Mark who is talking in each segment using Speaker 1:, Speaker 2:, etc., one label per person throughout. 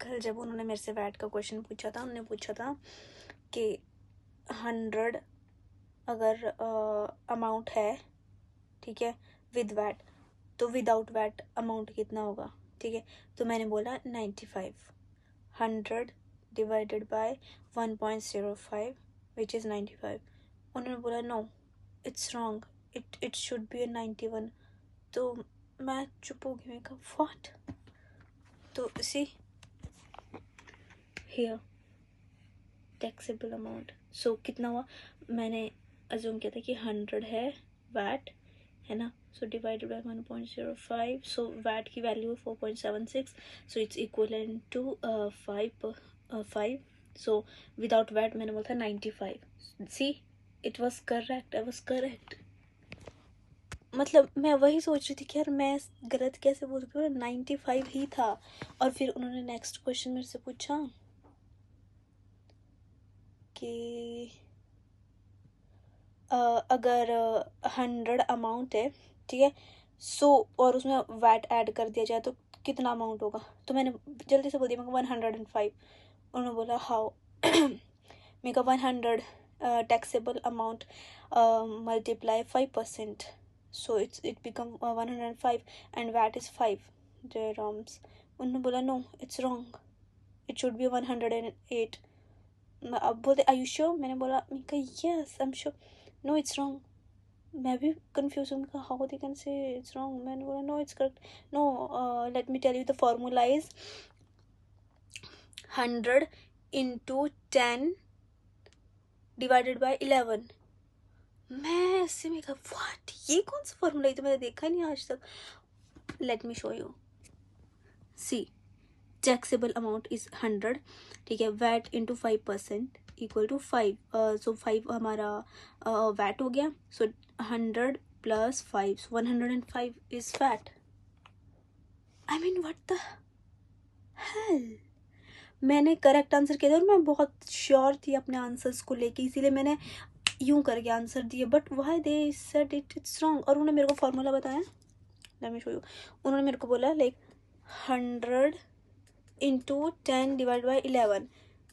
Speaker 1: कल जब उन्होंने मेरे से वैट का क्वेश्चन पूछा था, उन्होंने पूछा था कि 100 अगर अमाउंट है, ठीक है, विद वैट, तो विदाउट वैट अमाउंट कितना होगा, ठीक है। तो मैंने बोला 95, 100 डिवाइडेड बाय 1.05 विच इज़ 95। उन्होंने बोला no, it's wrong, it should be 91। तो मैं चुप हो गई, मैं कहा व्हाट। तो सी हियर टैक्सेबल अमाउंट, सो कितना हुआ, मैंने अज्यूम किया था कि 100 है वैट, है ना, so divided by 1.05, so VAT की वैल्यू है 4.76, so it's equal to 5, so without VAT मैंने बोला था 95। See it was correct, I was correct. मतलब मैं वही सोच रही थी कि यार मैं गलत कैसे बोल रही हूँ, 95 ही था। और फिर उन्होंने नेक्स्ट क्वेश्चन मेरे से पूछा कि अगर 100 अमाउंट है, ठीक है, सो और उसमें वैट ऐड कर दिया जाए तो कितना अमाउंट होगा। तो मैंने जल्दी से बोल दिया, मैं 105। उन्होंने बोला हाउ। मैं कहा 100 taxable amount multiply 5%, so it become 105 and VAT is 5 dirhams। उन्होंने बोला no, it's wrong, it should be 108। अब बोलते आर यू श्योर, मैंने बोला, मैं कहा yes I am sure, no it's wrong. मैं भी कंफ्यूज हूँ, how they can say it's wrong. मैंने बोला no it's correct, no let me tell you the formula is 100 into 10 divided by 11। मैं ऐसे में कहा व्हाट, ये कौन सा फॉर्मूला है, तो मैंने देखा नहीं आज तक। Let me show you, see taxable amount is 100, ठीक है, VAT into 5% equal to 5, so 5 हमारा वैट हो गया, so 100 plus 5, 105 is VAT. I mean what the hell. मैंने करेक्ट आंसर किया था और मैं बहुत श्योर थी अपने आंसर्स को लेके, इसीलिए मैंने यूं करके आंसर दिए, but why they said it's wrong. और उन्होंने मेरे को फॉर्मूला बताया, लेट मी शो यू। उन्होंने मेरे को बोला like 100 into 10 divided by 11,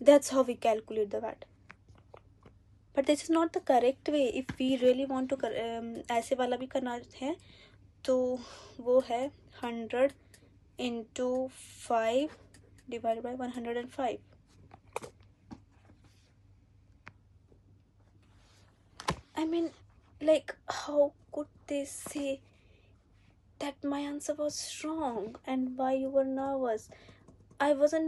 Speaker 1: that's how we calculate the VAT, but this is not the correct way। if we really want to ऐसे वाला भी करना है तो वो है 100 into 5 divided by 105। I mean, like, how could they say that my answer was wrong and why you were nervous? I wasn't